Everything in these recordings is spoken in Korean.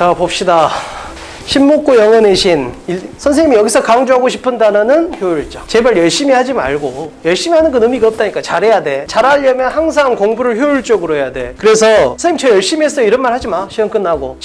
자, 봅시다. 신목고 영어 내신. 선생님이 여기서 강조하고 싶은 단어는 효율적. 제발 열심히 하지 말고. 열심히 하는 건 의미가 없다니까. 잘해야 돼. 잘하려면 항상 공부를 효율적으로 해야 돼. 그래서 선생님 저 열심히 했어요 이런 말 하지 마. 시험 끝나고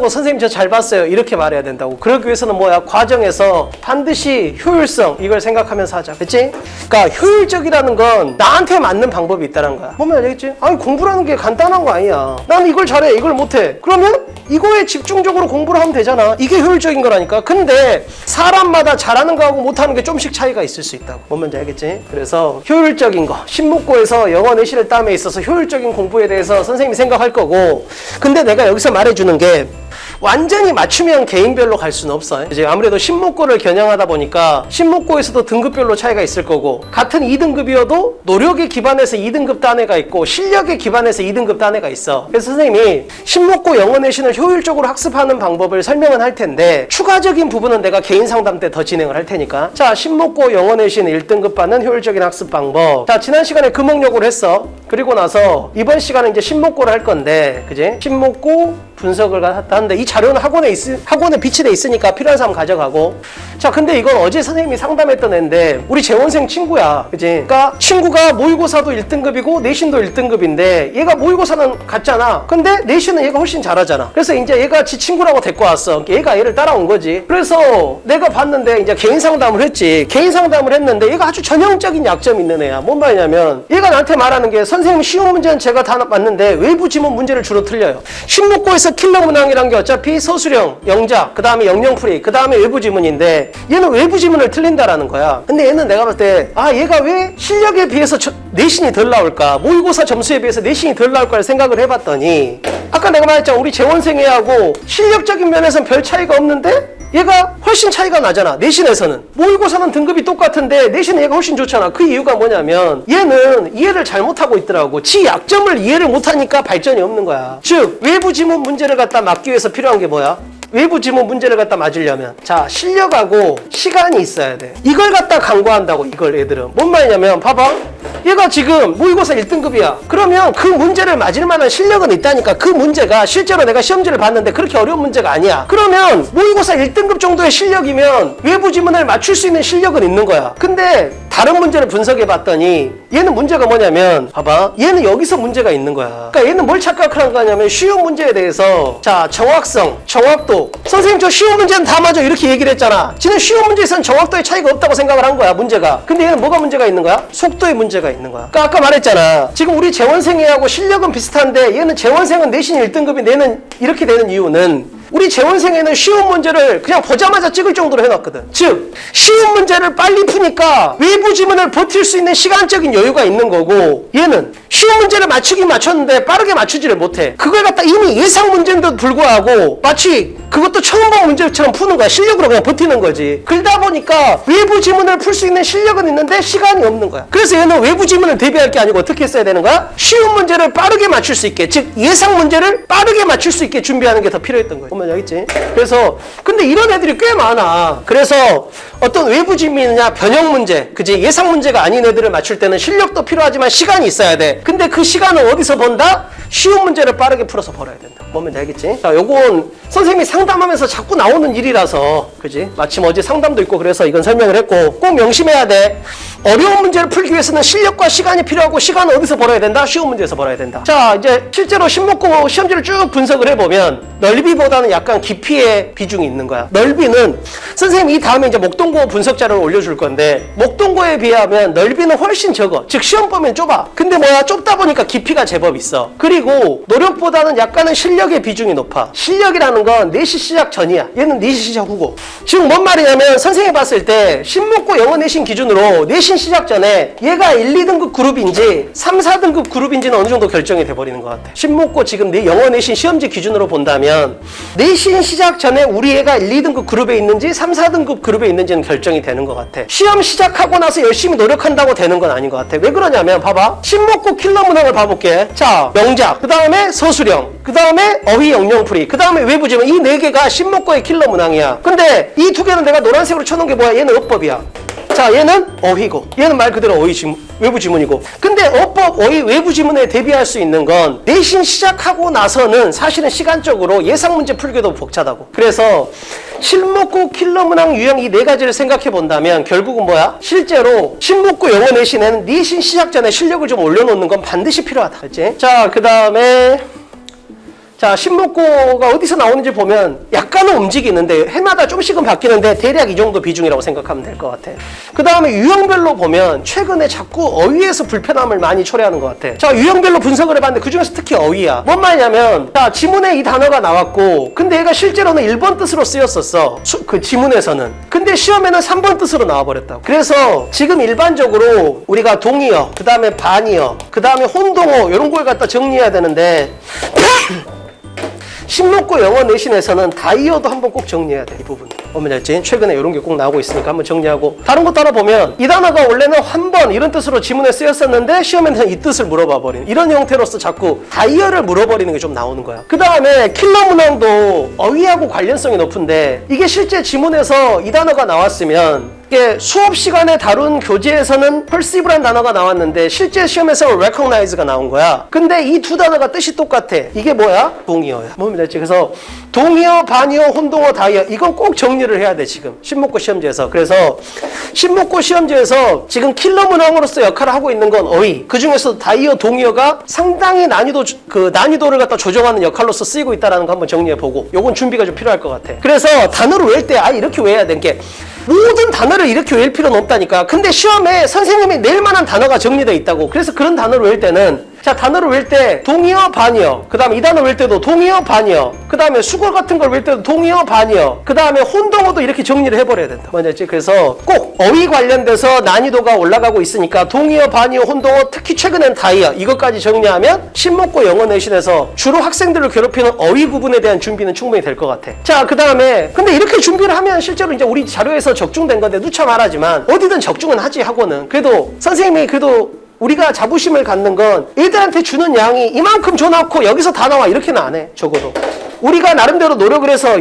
선생님 저 잘 봤어요 이렇게 말해야 된다고. 그러기 위해서는 뭐야? 과정에서 반드시 효율성 이걸 생각하면서 하자. 그치? 그러니까 효율적이라는 건 나한테 맞는 방법이 있다는 거야. 보면 알겠지? 아니 공부라는 게 간단한 거 아니야. 난 이걸 잘해 이걸 못해. 그러면 이거에 집중적으로 공부를 하면 되잖아. 이게 효율적인 거라니까. 근데 사람마다 잘하는 거하고 못하는 게 좀씩 차이가 있을 수 있다고. 뭔 말인지 알겠지? 그래서 효율적인 거. 신목고에서 영어 내신을 땀에 있어서 효율적인 공부에 대해서 선생님이 생각할 거고, 근데 내가 여기서 말해주는 게 완전히 맞춤형 개인별로 갈 수는 없어. 이제 아무래도 신목고를 겨냥하다 보니까 신목고에서도 등급별로 차이가 있을 거고, 같은 2등급이어도 노력에 기반해서 2등급 단회가 있고 실력에 기반해서 2등급 단회가 있어. 그래서 선생님이 신목고 영어 내신을 효율적으로 학습하는 방법을 설명은 할 텐데 추가적인 부분은 내가 개인 상담 때 더 진행을 할 테니까. 자, 신목고 영어 내신 1등급 받는 효율적인 학습 방법. 자, 지난 시간에 금목요구를 했어. 그리고 나서 이번 시간은 이제 신목고를 할 건데, 그지? 신목고 분석을 하는데 이 자료는 학원에 비치돼 있으니까 필요한 사람 가져가고. 자, 근데 이건 어제 선생님이 상담했던 애인데 우리 재원생 친구야. 그지? 그러니까 친구가 모의고사도 1등급이고 내신도 1등급인데 얘가 모의고사는 같잖아. 근데 내신은 얘가 훨씬 잘하잖아. 그래서 이제 얘가 지 친구라고 데리고 왔어. 얘가 얘를 따라온 거지. 그래서 내가 봤는데 이제 개인 상담을 했지. 개인 상담을 했는데 얘가 아주 전형적인 약점이 있는 애야. 뭔 말이냐면 얘가 나한테 말하는 게, 선생님 쉬운 문제는 제가 다 맞는데 외부 지문 문제를 주로 틀려요. 신목고에서 킬러 문항이란 게 어차피 서술형, 영작, 그 다음에 영영풀이, 그 다음에 외부 지문인데 얘는 외부 지문을 틀린다라는 거야. 근데 얘는 내가 볼 때 얘가 왜 실력에 비해서 내신이 덜 나올까? 모의고사 점수에 비해서 내신이 덜 나올까를 생각을 해봤더니 아까 내가 말했잖아. 우리 재원생애하고 실력적인 면에서는 별 차이가 없는데 얘가 훨씬 차이가 나잖아. 내신에서는. 모의고사는 등급이 똑같은데 내신은 얘가 훨씬 좋잖아. 그 이유가 뭐냐면 얘는 이해를 잘못하고 있더라고. 지 약점을 이해를 못하니까 발전이 없는 거야. 즉 외부 지문 문제를 갖다 맞기 위해서 필요한 게 뭐야? 외부 지문 문제를 갖다 맞으려면 자, 실력하고 시간이 있어야 돼. 이걸 갖다 강구한다고. 이걸 애들은 뭔 말이냐면 봐봐. 얘가 지금 모의고사 1등급이야. 그러면 그 문제를 맞을 만한 실력은 있다니까. 그 문제가 실제로 내가 시험지를 봤는데 그렇게 어려운 문제가 아니야. 그러면 모의고사 1등급 정도의 실력이면 외부 지문을 맞출 수 있는 실력은 있는 거야. 근데 다른 문제를 분석해 봤더니 얘는 문제가 뭐냐면 봐봐. 얘는 여기서 문제가 있는 거야. 그러니까 얘는 뭘 착각을 한 거냐면 쉬운 문제에 대해서 자, 정확성, 정확도. 선생님 저 쉬운 문제는 다 맞아 이렇게 얘기를 했잖아. 지는 쉬운 문제에서는 정확도에 차이가 없다고 생각을 한 거야. 문제가. 근데 얘는 뭐가 문제가 있는 거야? 속도에 문제가 있는 거야. 그러니까 아까 말했잖아. 지금 우리 재원생애하고 실력은 비슷한데 얘는 재원생은 내신 1등급인데 얘는 이렇게 되는 이유는 우리 재원생에는 쉬운 문제를 그냥 보자마자 찍을 정도로 해놨거든. 즉 쉬운 문제를 빨리 푸니까 외부 지문을 버틸 수 있는 시간적인 여유가 있는 거고, 얘는 쉬운 문제를 맞추긴 맞췄는데 빠르게 맞추지를 못해. 그걸 갖다 이미 예상 문제인데도 불구하고 마치 그것도 처음 본 문제처럼 푸는 거야. 실력으로 그냥 버티는 거지. 그러다 보니까 외부 지문을 풀 수 있는 실력은 있는데 시간이 없는 거야. 그래서 얘는 외부 지문을 대비할 게 아니고 어떻게 써야 되는 거야? 쉬운 문제를 빠르게 맞출 수 있게, 즉 예상 문제를 빠르게 맞출 수 있게 준비하는 게 더 필요했던 거야. 보면 여기 있지? 그래서 근데 이런 애들이 꽤 많아. 그래서 어떤 외부 지문이냐 변형 문제, 그지? 예상 문제가 아닌 애들을 맞출 때는 실력도 필요하지만 시간이 있어야 돼. 근데 그 시간을 어디서 번다? 쉬운 문제를 빠르게 풀어서 벌어야 된다. 보면 알겠지? 자, 요건 선생님이 상담하면서 자꾸 나오는 일이라서, 그지? 마침 어제 상담도 있고 그래서 이건 설명을 했고 꼭 명심해야 돼. 어려운 문제를 풀기 위해서는 실력과 시간이 필요하고 시간은 어디서 벌어야 된다? 쉬운 문제에서 벌어야 된다. 자, 이제 실제로 신목고 시험지를 쭉 분석을 해보면 넓이보다는 약간 깊이의 비중이 있는 거야. 넓이는 선생님이 이 다음에 이제 목동고 분석 자료를 올려줄 건데 목동고에 비하면 넓이는 훨씬 적어. 즉 시험 보면 좁아. 근데 뭐야? 좁다 보니까 깊이가 제법 있어. 그리고 노력보다는 약간은 실력의 비중이 높아. 실력이라는 건 내신 시작 전이야. 얘는 내신 시작 후고. 지금 뭔 말이냐면 선생님이 봤을 때 신목고 영어 내신 기준으로 내신 시작 전에 얘가 1, 2등급 그룹인지 3, 4등급 그룹인지는 어느 정도 결정이 돼버리는 것 같아. 신목고 지금 내 영어 내신 시험지 기준으로 본다면 내신 시작 전에 우리 애가 1, 2등급 그룹에 있는지 3, 4등급 그룹에 있는지는 결정이 되는 것 같아. 시험 시작하고 나서 열심히 노력한다고 되는 건 아닌 것 같아. 왜 그러냐면 봐봐. 신목고 킬러 문항을 봐볼게. 자, 명작, 그 다음에 서술형, 그 다음에 어휘 영영풀이, 그 다음에 외부 지문. 이 4개가 신목고의 킬러 문항이야. 근데 이 2개는 내가 노란색으로 쳐놓은 게 뭐야? 얘는 어법이야. 자, 얘는 어휘고 얘는 말 그대로 어휘 지문, 외부 지문이고. 근데 어법 어휘 외부 지문에 대비할 수 있는 건 내신 시작하고 나서는 사실은 시간적으로 예상 문제 풀기도 벅차다고. 그래서 실목구, 킬러 문항, 유형 이 네 가지를 생각해 본다면 결국은 뭐야? 실제로 신목구 영어 내신에는 내신 시작 전에 실력을 좀 올려놓는 건 반드시 필요하다. 그렇지? 자, 그 다음에 자, 신목구가 어디서 나오는지 보면 약간은 움직이는데 해마다 좀씩은 바뀌는데 대략 이 정도 비중이라고 생각하면 될 것 같아. 그 다음에 유형별로 보면 최근에 자꾸 어휘에서 불편함을 많이 초래하는 것 같아. 자, 유형별로 분석을 해봤는데 그중에서 특히 어휘야. 뭔 말이냐면 자, 지문에 이 단어가 나왔고 근데 얘가 실제로는 1번 뜻으로 쓰였었어. 그 지문에서는. 근데 시험에는 3번 뜻으로 나와버렸다고. 그래서 지금 일반적으로 우리가 동의어, 그 다음에 반의어, 그 다음에 혼동어 이런 걸 갖다 정리해야 되는데 신목구 영어 내신에서는 다이어도 한번 꼭 정리해야 돼. 이 부분. 어머니 알지? 최근에 이런 게 꼭 나오고 있으니까 한번 정리하고. 다른 거 따라보면 이 단어가 원래는 한 번 이런 뜻으로 지문에 쓰였었는데 시험에는 이 뜻을 물어봐 버리는 이런 형태로서 자꾸 다이어를 물어버리는 게 좀 나오는 거야. 그 다음에 킬러 문항도 어휘하고 관련성이 높은데 이게 실제 지문에서 이 단어가 나왔으면 이게 수업 시간에 다룬 교재에서는 perceive라는 단어가 나왔는데 실제 시험에서 recognize가 나온 거야. 근데 이 두 단어가 뜻이 똑같아. 이게 뭐야? 동의어야. 뭡니다. 그래서 동의어, 반의어, 혼동어, 다이어 이건 꼭 정리를 해야 돼 지금 신목구 시험지에서. 그래서 신목구 시험지에서 지금 킬러 문항으로서 역할을 하고 있는 건 어휘. 그 중에서 다이어, 동의어가 상당히 난이도를 갖다 조정하는 역할로서 쓰이고 있다는 거 한번 정리해 보고. 요건 준비가 좀 필요할 것 같아. 그래서 단어를 외울 때 이렇게 외워야 되는 게 모든 단어를 이렇게 외울 필요는 없다니까. 근데 시험에 선생님이 낼 만한 단어가 정리되어 있다고. 그래서 그런 단어를 외울 때는 자, 단어를 외울 때 동의어, 반의어, 그 다음에 이 단어 외울 때도 동의어, 반의어, 그 다음에 수걸 같은 걸 외울 때도 동의어, 반의어, 그 다음에 혼동어도 이렇게 정리를 해버려야 된다. 뭔지? 그래서 꼭 어휘 관련돼서 난이도가 올라가고 있으니까 동의어, 반의어, 혼동어, 특히 최근엔 다이어 이것까지 정리하면 신목구 영어 내신에서 주로 학생들을 괴롭히는 어휘 부분에 대한 준비는 충분히 될 것 같아. 자, 그 다음에 근데 이렇게 준비를 하면 실제로 이제 우리 자료에서 적중된 건데 누차 말하지만 어디든 적중은 하지 하고는 그래도 선생님이 그래도 우리가 자부심을 갖는 건 애들한테 주는 양이 이만큼 줘놓고 여기서 다 나와 이렇게는 안 해. 적어도 우리가 나름대로 노력을 해서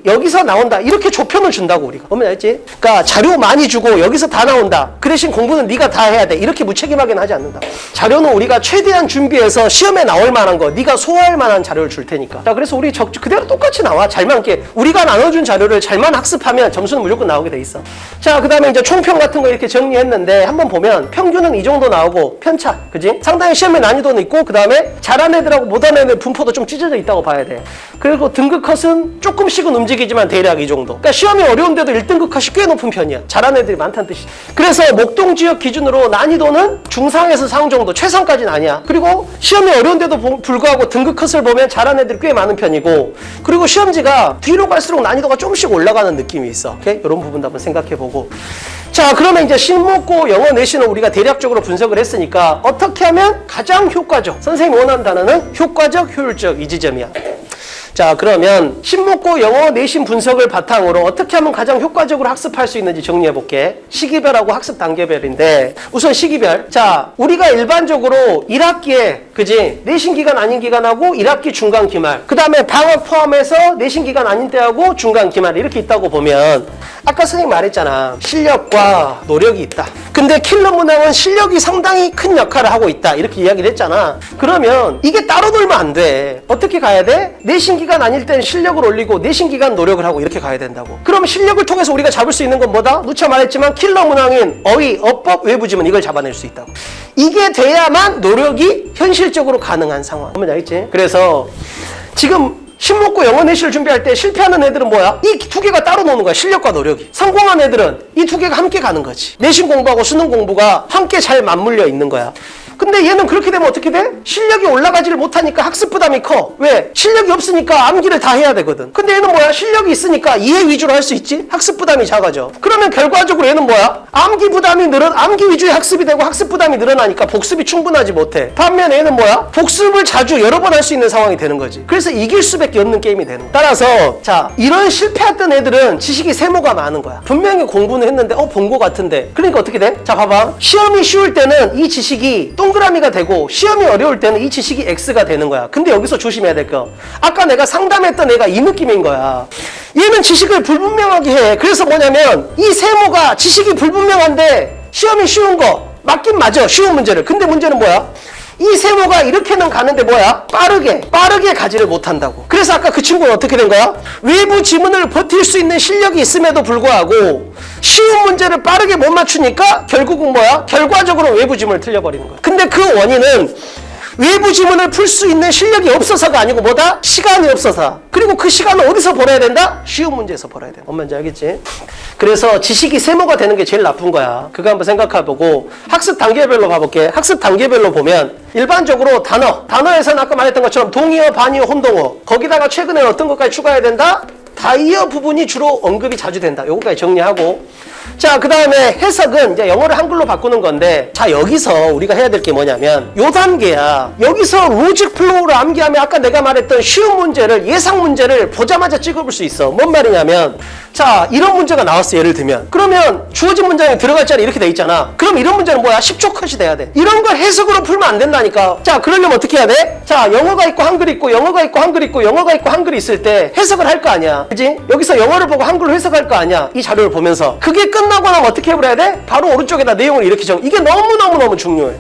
여기서 나온다 이렇게 조편을 준다고. 우리가 어머니 알지? 그러니까 자료 많이 주고 여기서 다 나온다 그 대신 공부는 네가 다 해야 돼 이렇게 무책임하게는 하지 않는다. 자료는 우리가 최대한 준비해서 시험에 나올 만한 거 네가 소화할 만한 자료를 줄 테니까. 자, 그래서 우리 그대로 똑같이 나와. 잘만 이렇게 우리가 나눠준 자료를 잘만 학습하면 점수는 무조건 나오게 돼 있어. 자, 그 다음에 이제 총평 같은 거 이렇게 정리했는데 한번 보면 평균은 이 정도 나오고 편차 그지? 상당히 시험의 난이도는 있고 그 다음에 잘하는 애들하고 못하는 애들 분포도 좀 찢어져 있다고 봐야 돼. 그리고 등급 컷은 조금씩은 움직이지만 대략 이 정도. 그러니까 시험이 어려운데도 1등급 컷이 꽤 높은 편이야. 잘하는 애들이 많다는 뜻이지. 그래서 목동 지역 기준으로 난이도는 중상에서 상 정도, 최상까지는 아니야. 그리고 시험이 어려운데도 불구하고 등급 컷을 보면 잘하는 애들이 꽤 많은 편이고 그리고 시험지가 뒤로 갈수록 난이도가 조금씩 올라가는 느낌이 있어. 오케이? 이런 부분도 한번 생각해보고. 자, 그러면 이제 신목구 영어 내신을 우리가 대략적으로 분석을 했으니까 어떻게 하면 가장 효과적, 선생님이 원하는 단어는 효과적, 효율적 이 지점이야. 자, 그러면 신목구 영어 내신 분석을 바탕으로 어떻게 하면 가장 효과적으로 학습할 수 있는지 정리해 볼게. 시기별하고 학습 단계별인데 우선 시기별. 자, 우리가 일반적으로 1학기에 그지? 내신 기간 아닌 기간하고 1학기 중간 기말 그 다음에 방학 포함해서 내신 기간 아닌 때하고 중간 기말 이렇게 있다고 보면 아까 선생님 말했잖아. 실력과 노력이 있다. 근데 킬러 문항은 실력이 상당히 큰 역할을 하고 있다. 이렇게 이야기를 했잖아. 그러면 이게 따로 놀면 안 돼. 어떻게 가야 돼? 내신 기간 아닐 때는 실력을 올리고 내신 기간 노력을 하고 이렇게 가야 된다고. 그럼 실력을 통해서 우리가 잡을 수 있는 건 뭐다? 누차 말했지만 킬러 문항인 어휘, 어법, 외부 지문 이걸 잡아낼 수 있다고. 이게 돼야만 노력이 현실적으로 가능한 상황. 뭔지 알겠지? 그래서 지금 신목구 영어 내신을 준비할 때 실패하는 애들은 뭐야? 이 두 개가 따로 노는 거야. 실력과 노력이. 성공한 애들은 이 두 개가 함께 가는 거지. 내신 공부하고 수능 공부가 함께 잘 맞물려 있는 거야. 근데 얘는 그렇게 되면 어떻게 돼? 실력이 올라가지를 못하니까 학습 부담이 커. 왜? 실력이 없으니까 암기를 다 해야 되거든. 근데 얘는 뭐야? 실력이 있으니까 이해 위주로 할 수 있지? 학습 부담이 작아져. 그러면 결과적으로 얘는 뭐야? 암기 위주의 학습이 되고 학습 부담이 늘어나니까 복습이 충분하지 못해. 반면에 얘는 뭐야? 복습을 자주 여러 번 할 수 있는 상황이 되는 거지. 그래서 이길 수밖에 없는 게임이 되는 거야. 따라서 자, 이런 실패했던 애들은 지식이 세모가 많은 거야. 분명히 공부는 했는데 본 거 같은데. 그러니까 어떻게 돼? 자, 봐봐. 시험이 쉬울 때는 이 지식이 동그라미가 되고 시험이 어려울 때는 이 지식이 X가 되는 거야. 근데 여기서 조심해야 될 거. 아까 내가 상담했던 애가 이 느낌인 거야. 얘는 지식을 불분명하게 해. 그래서 뭐냐면 이 세모가 지식이 불분명한데 시험이 쉬운 거 맞긴 맞아. 쉬운 문제를. 근데 문제는 뭐야? 이 세모가 이렇게는 가는데 뭐야? 빠르게 가지를 못한다고. 그래서 아까 그 친구는 어떻게 된 거야? 외부 지문을 버틸 수 있는 실력이 있음에도 불구하고 쉬운 문제를 빠르게 못 맞추니까 결국은 뭐야? 결과적으로 외부 지문을 틀려버리는 거야. 근데 그 원인은 외부 지문을 풀 수 있는 실력이 없어서가 아니고 뭐다? 시간이 없어서. 그리고 그 시간을 어디서 벌어야 된다? 쉬운 문제에서 벌어야 된다. 뭔 말인지 알겠지? 그래서 지식이 세모가 되는 게 제일 나쁜 거야. 그거 한번 생각해보고 학습 단계별로 가볼게. 학습 단계별로 보면 일반적으로 단어에서는 아까 말했던 것처럼 동의어, 반의어, 혼동어. 거기다가 최근에 어떤 것까지 추가해야 된다? 다이어 부분이 주로 언급이 자주 된다. 요거까지 정리하고. 자, 그 다음에 해석은 이제 영어를 한글로 바꾸는 건데, 자, 여기서 우리가 해야 될 게 뭐냐면 요 단계야. 여기서 로직 플로우를 암기하면 아까 내가 말했던 쉬운 문제를, 예상 문제를 보자마자 찍어볼 수 있어. 뭔 말이냐면, 자, 이런 문제가 나왔어. 예를 들면 그러면 주어진 문장에 들어갈 자리 이렇게 돼 있잖아. 그럼 이런 문제는 뭐야? 10초 컷이 돼야 돼. 이런 걸 해석으로 풀면 안 된다니까. 자, 그러려면 어떻게 해야 돼? 자, 영어가 있고 한글 있고 영어가 있고 한글 있고 영어가 있고 한글이 있을 때 해석을 할 거 아니야. 그지? 여기서 영어를 보고 한글로 해석할 거 아니야. 이 자료를 보면서. 그게 끝나고 나면 어떻게 해버려야 돼? 바로 오른쪽에다 내용을 이렇게 이게 너무너무 중요해.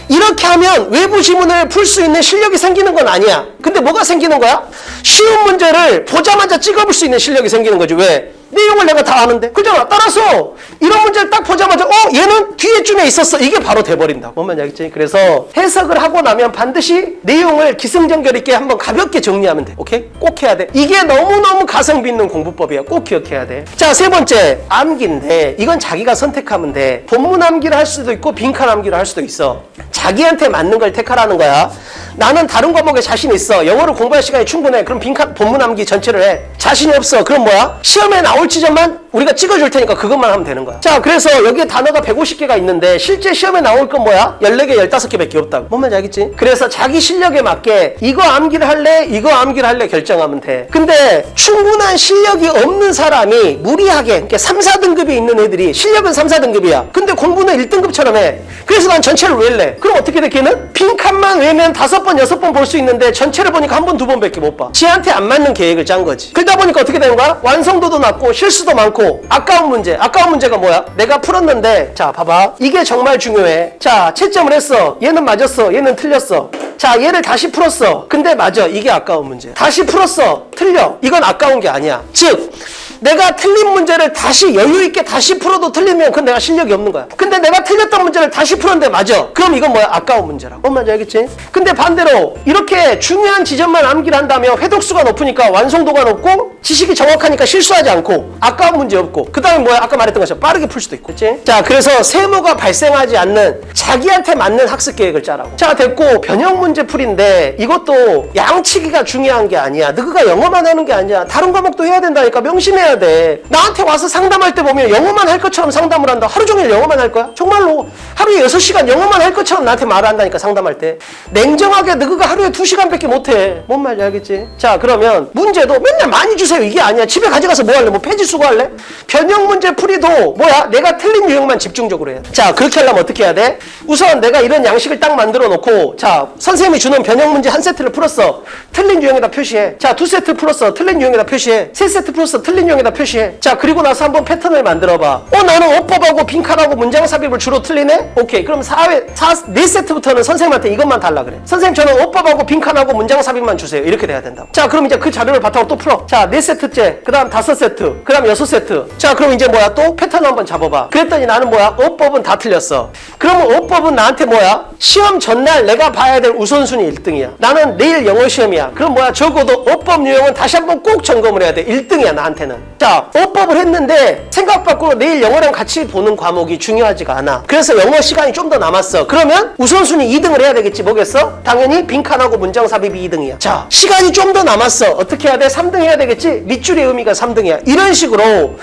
이렇게 하면 외부 지문을 풀 수 있는 실력이 생기는 건 아니야. 근데 뭐가 생기는 거야? 쉬운 문제를 보자마자 찍어볼 수 있는 실력이 생기는 거지. 왜? 내용을 내가 다 아는데. 그잖아. 따라서 이런 문제를 딱 보자마자 얘는 뒤에 쯤에 있었어. 이게 바로 돼버린다. 뭔 말인지 알겠지? 그래서 해석을 하고 나면 반드시 내용을 기승전결 있게 한번 가볍게 정리하면 돼. 오케이? 꼭 해야 돼. 이게 너무너무 가성비 있는 공부법이야. 꼭 기억해야 돼. 자, 세 번째 암기인데 이건 자기가 선택하면 돼. 본문 암기를 할 수도 있고 빈칸 암기를 할 수도 있어. 자기한테 맞는 걸 택하라는 거야. 나는 다른 과목에 자신 있어. 영어를 공부할 시간이 충분해. 그럼 빈칸 본문 암기 전체를 해. 자신이 없어. 그럼 뭐야? 시험에 나올 지점만 우리가 찍어줄 테니까 그것만 하면 되는 거야. 자, 그래서 여기에 단어가 150개가 있는데 실제 시험에 나올 건 뭐야? 14개, 15개밖에 없다고. 뭔 말인지 알겠지? 그래서 자기 실력에 맞게 이거 암기를 할래? 이거 암기를 할래? 결정하면 돼. 근데 충분한 실력이 없는 사람이 무리하게 그러니까 3, 4등급이 있는 애들이 실력은 3, 4등급이야. 근데 공부는 1등급처럼 해. 그래서 난 전체를 외울래. 그럼 어떻게 돼? 걔는 빈칸만 외우면 5번, 6번 볼 수 있는데 전체를 보니까 1번, 2번밖에 못 봐. 지한테 안 맞는 계획을 짠 거지. 그러다 보니까 어떻게 되는 거야? 완성도도 낮고 실수도 많고 아까운 문제가 뭐야? 내가 풀었는데 자, 봐봐. 이게 정말 중요해. 자, 채점을 했어. 얘는 맞았어. 얘는 틀렸어. 자, 얘를 다시 풀었어. 근데 맞아. 이게 아까운 문제야. 다시 풀었어. 틀려. 이건 아까운 게 아니야. 즉 내가 틀린 문제를 다시 여유있게 다시 풀어도 틀리면 그건 내가 실력이 없는 거야. 근데 내가 틀렸던 문제를 다시 풀었는데 맞아. 그럼 이건 뭐야? 아까운 문제라고. 뭔 말인지 알겠지? 근데 반대로 이렇게 중요한 지점만 암기를 한다면 회독수가 높으니까 완성도가 높고 지식이 정확하니까 실수하지 않고 아까운 문제 없고 그 다음에 뭐야? 아까 말했던 것처럼 빠르게 풀 수도 있고. 그치? 자, 그래서 세모가 발생하지 않는 자기한테 맞는 학습 계획을 짜라고. 자, 됐고 변형 문제 풀인데 이것도 양치기가 중요한 게 아니야. 너가 영어만 하는 게 아니야. 다른 과목도 해야 된다니까. 명심해야 돼. 나한테 와서 상담할 때 보면 영어만 할 것처럼 상담을 한다. 하루 종일 영어만 할 거야? 정말로 하루에 6시간 영어만 할 것처럼 나한테 말을 한다니까. 상담할 때 냉정하게 너가 하루에 2시간밖에 못해. 뭔 말인지 알겠지? 자, 그러면 문제도 맨날 많이 주세요 이게 아니야. 집에 가져가서 뭐 할래? 뭐 폐지 수거할래? 변형 문제 풀이도 뭐야? 내가 틀린 유형만 집중적으로 해야 돼. 자, 그렇게 하려면 어떻게 해야 돼? 우선 내가 이런 양식을 딱 만들어 놓고 자, 선생님이 주는 변형 문제 한 세트를 풀었어. 틀린 유형에다 표시해. 자, 2세트 풀었어. 틀린 유형에다 표시해. 3세트 풀었어. 틀린 유형에다 표시해. 자, 그리고 나서 한번 패턴을 만들어봐. 나는 어법하고 빈칸하고 문장 삽입을 주로 틀리네? 오케이. 그럼 4세트부터는 선생님한테 이것만 달라 그래. 선생님 저는 어법하고 빈칸하고 문장 삽입만 주세요. 이렇게 돼야 된다고. 자, 그럼 이제 그 자료를 바탕으로 또 풀어. 자, 4세트째. 그 다음 5세트. 그 다음 6세트. 자, 그럼 이제 뭐야? 또 패턴 한번 잡아봐. 그랬더니 나는 뭐야? 어법은 다 틀렸어. 그러면 어법은 나한테 뭐야? 시험 전날 내가 봐야 될 우선순위 1등이야. 나는 내일 영어 시험이야. 그럼 뭐야? 적어도 어법 유형은 다시 한번 꼭 점검을 해야 돼. 1등이야 나한테는. 자, 어법을 했는데 생각 밖으로 내일 영어랑 같이 보는 과목이 중요하지가 않아. 그래서 영어 시간이 좀 더 남았어. 그러면 우선순위 2등을 해야 되겠지. 뭐겠어? 당연히 빈칸하고 문장 삽입이 2등이야. 자, 시간이 좀 더 남았어. 어떻게 해야 돼? 3등 해야 되겠지? 밑줄의 의미가 3등이야. 이런 식으로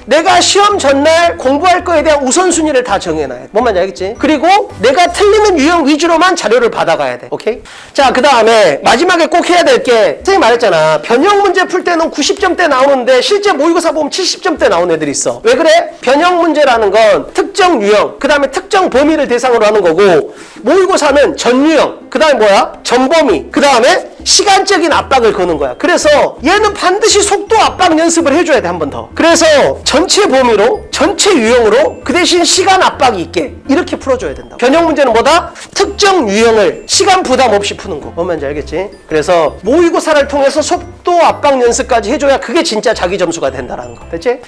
내가 시험 전날 공부할 거에 대한 우선순위를 다 정해놔야 돼. 뭔 말인지 알겠지? 그리고 내가 틀리는 유형 위주로만 자료를 받아가야 돼. 오케이? 자, 그 다음에 마지막에 꼭 해야 될 게 선생님 말했잖아. 변형 문제 풀 때는 90점대 나오는데 실제 모의고사 보면 70점대 나온 애들이 있어. 왜 그래? 변형 문제라는 건 특정 유형, 그 다음에 특정 범위를 대상으로 하는 거고 모의고사는 전유형, 그 다음에 뭐야? 전범위, 그 다음에 시간적인 압박을 거는 거야. 그래서 얘는 반드시 속도 압박 연습을 해줘야 돼, 한 번 더. 그래서 전체 범위로, 전체 유형으로 그 대신 시간 압박이 있게 이렇게 풀어줘야 된다. 변형 문제는 뭐다? 특정 유형을 시간 부담 없이 푸는 거. 뭔 말인지 알겠지? 그래서 모의고사를 통해서 속도 압박 연습까지 해줘야 그게 진짜 자기 점수가 된다라는 거. 됐지?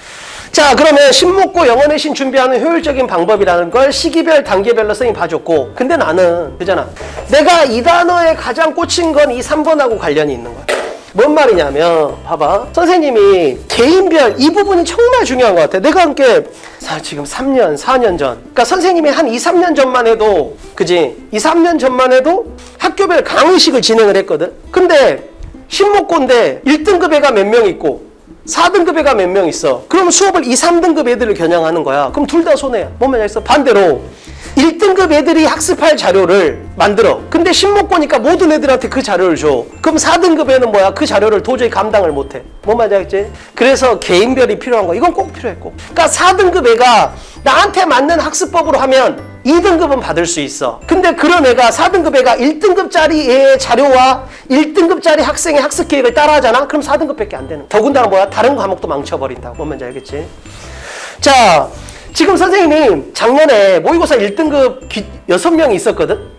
자, 그러면 신목고 영어 내신 준비하는 효율적인 방법이라는 걸 시기별, 단계별로 선생님이 봐줬고, 근데 나는 그잖아, 내가 이 단어에 가장 꽂힌 건 이 3번하고 관련이 있는 거야. 뭔 말이냐면 봐봐, 선생님이 개인별 이 부분이 정말 중요한 것 같아. 내가 함께 지금 3년, 4년 전, 그러니까 선생님이 한 2, 3년 전만 해도, 그지? 2, 3년 전만 해도 학교별 강의식을 진행을 했거든. 근데 신목고인데 1등급 애가 몇 명 있고 4등급 애가 몇 명 있어. 그럼 수업을 2, 3등급 애들을 겨냥하는 거야. 그럼 둘 다 손해야. 뭔 말이야? 반대로 1등급 애들이 학습할 자료를 만들어. 근데 신목고니까 모든 애들한테 그 자료를 줘. 그럼 4등급 애는 뭐야? 그 자료를 도저히 감당을 못해. 뭔 말인지 알겠지? 그래서 개인별이 필요한 거야. 이건 꼭 필요해, 꼭. 그러니까 4등급 애가 나한테 맞는 학습법으로 하면 2등급은 받을 수 있어. 근데 그런 애가 4등급 애가 1등급짜리 애의 자료와 1등급짜리 학생의 학습 계획을 따라하잖아? 그럼 4등급밖에 안 되는 거야. 더군다나 뭐야? 다른 과목도 망쳐버린다고. 뭔 말인지 알겠지? 자, 지금 선생님이 작년에 모의고사 1등급 6명이 있었거든?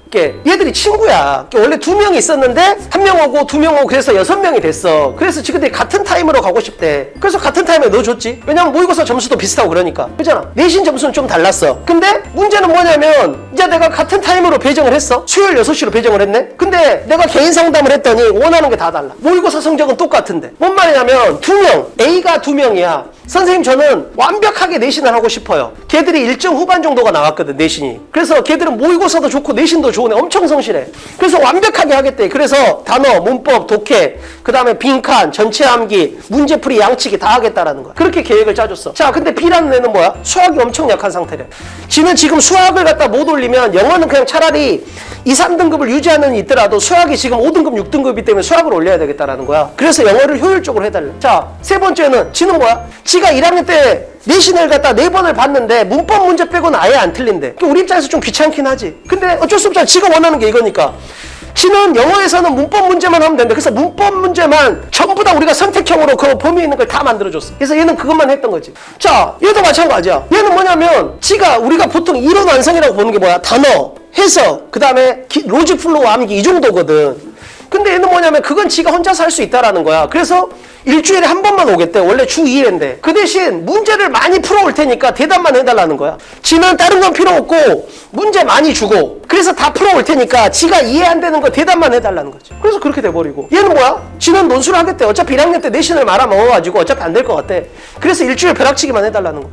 얘들이 친구야. 원래 2명이 있었는데 1명 오고 2명 오고 그래서 6명이 됐어. 그래서 지금 같은 타임으로 가고 싶대. 그래서 같은 타임에 넣어줬지. 왜냐면 모의고사 점수도 비슷하고 그러니까. 그잖아. 내신 점수는 좀 달랐어. 근데 문제는 뭐냐면 이제 내가 같은 타임으로 배정을 했어. 수요일 6시로 배정을 했네. 근데 내가 개인 상담을 했더니 원하는 게 다 달라. 모의고사 성적은 똑같은데. 뭔 말이냐면 2명, A가 2명이야. 선생님 저는 완벽하게 내신을 하고 싶어요. 걔들이 1점 후반 정도가 나왔거든, 내신이. 그래서 걔들은 모의고사도 좋고 내신도 좋으네. 엄청 성실해. 그래서 완벽하게 하겠대. 그래서 단어, 문법, 독해, 그 다음에 빈칸, 전체 암기, 문제풀이, 양치기 다 하겠다라는 거야. 그렇게 계획을 짜줬어. 자, 근데 B라는 애는 뭐야? 수학이 엄청 약한 상태래. 지는 지금 수학을 갖다 못 올리면 영어는 그냥 차라리 2, 3등급을 유지하는 있더라도 수학이 지금 5등급, 6등급이기 때문에 수학을 올려야 되겠다라는 거야. 그래서 영어를 효율적으로 해달래. 자, 세 번째는 지는 뭐야? 지가 1학년 때 내신을 갖다 4번을 봤는데 문법 문제 빼고는 아예 안 틀린대. 우리 입장에서 좀 귀찮긴 하지. 근데 어쩔 수 없잖아. 지가 원하는 게 이거니까. 지는 영어에서는 문법 문제만 하면 된다. 그래서 문법 문제만 전부 다 우리가 선택형으로 그 범위에 있는 걸 다 만들어줬어. 그래서 얘는 그것만 했던 거지. 자, 얘도 마찬가지야. 얘는 뭐냐면 지가 우리가 보통 이론 완성이라고 보는 게 뭐야? 단어, 해석, 그 다음에 로직 플로우 암기 이 정도거든. 근데 얘는 뭐냐면 그건 지가 혼자서 할 수 있다라는 거야. 그래서 일주일에 한 번만 오겠대. 원래 주 2회인데. 그 대신 문제를 많이 풀어올 테니까 대답만 해달라는 거야. 지는 다른 건 필요 없고 문제 많이 주고 그래서 다 풀어올 테니까 지가 이해 안 되는 거 대답만 해달라는 거지. 그래서 그렇게 돼버리고 얘는 뭐야? 지는 논술을 하겠대. 어차피 1학년 때 내신을 말아먹어가지고 어차피 안 될 것 같대. 그래서 일주일 벼락치기만 해달라는 거야.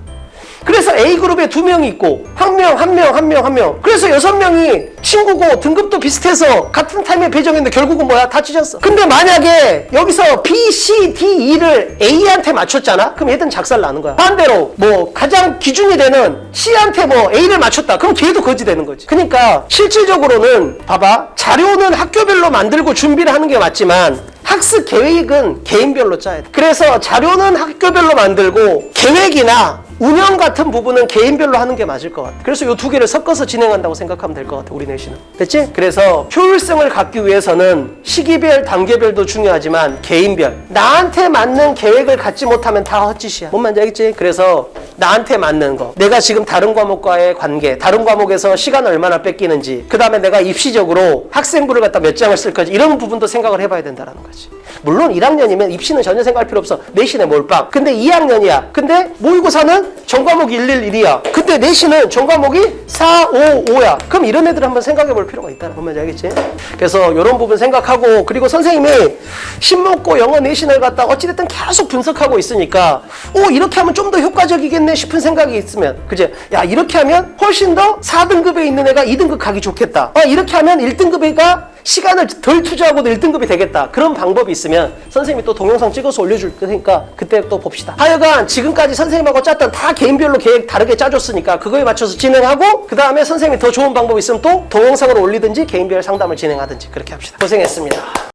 그래서 A그룹에 2명이 있고 한 명. 그래서 6명이 친구고 등급도 비슷해서 같은 타임에 배정했는데 결국은 뭐야? 다 찢었어. 근데 만약에 여기서 B, C, D, E를 A한테 맞췄잖아? 그럼 얘들은 작살 나는 거야. 반대로 뭐 가장 기준이 되는 C한테 뭐 A를 맞췄다. 그럼 걔도 거지 되는 거지. 그러니까 실질적으로는 봐봐. 자료는 학교별로 만들고 준비를 하는 게 맞지만 학습 계획은 개인별로 짜야 돼. 그래서 자료는 학교별로 만들고 계획이나 운영 같은 부분은 개인별로 하는 게 맞을 것 같아. 그래서 이 2개를 섞어서 진행한다고 생각하면 될 것 같아, 우리 내신은. 됐지? 그래서 효율성을 갖기 위해서는 시기별, 단계별도 중요하지만 개인별. 나한테 맞는 계획을 갖지 못하면 다 헛짓이야. 뭔 말인지 알겠지? 그래서 나한테 맞는 거. 내가 지금 다른 과목과의 관계, 다른 과목에서 시간을 얼마나 뺏기는지, 그 다음에 내가 입시적으로 학생부를 갖다 몇 장을 쓸 건지 이런 부분도 생각을 해봐야 된다는 거지. 물론 1학년이면 입시는 전혀 생각할 필요 없어. 내신에 몰빵. 근데 2학년이야. 근데 모의고사는 전과목이 111이야. 근데 내신은 전과목이 4, 5, 5야. 그럼 이런 애들 한번 생각해 볼 필요가 있다는 거 알겠지? 그래서 이런 부분 생각하고, 그리고 선생님이 신목고 영어 내신을 갖다 어찌됐든 계속 분석하고 있으니까 이렇게 하면 좀 더 효과적이겠네 싶은 생각이 있으면, 그제? 야, 이렇게 하면 훨씬 더 4등급에 있는 애가 2등급 가기 좋겠다. 이렇게 하면 1등급 애가 시간을 덜 투자하고도 1등급이 되겠다. 그런 방법이 있으면 선생님이 또 동영상 찍어서 올려줄 테니까 그때 또 봅시다. 하여간 지금까지 선생님하고 짰던 다 개인별로 계획 다르게 짜줬으니까 그거에 맞춰서 진행하고, 그 다음에 선생님이 더 좋은 방법이 있으면 또 동영상으로 올리든지 개인별 상담을 진행하든지 그렇게 합시다. 고생했습니다.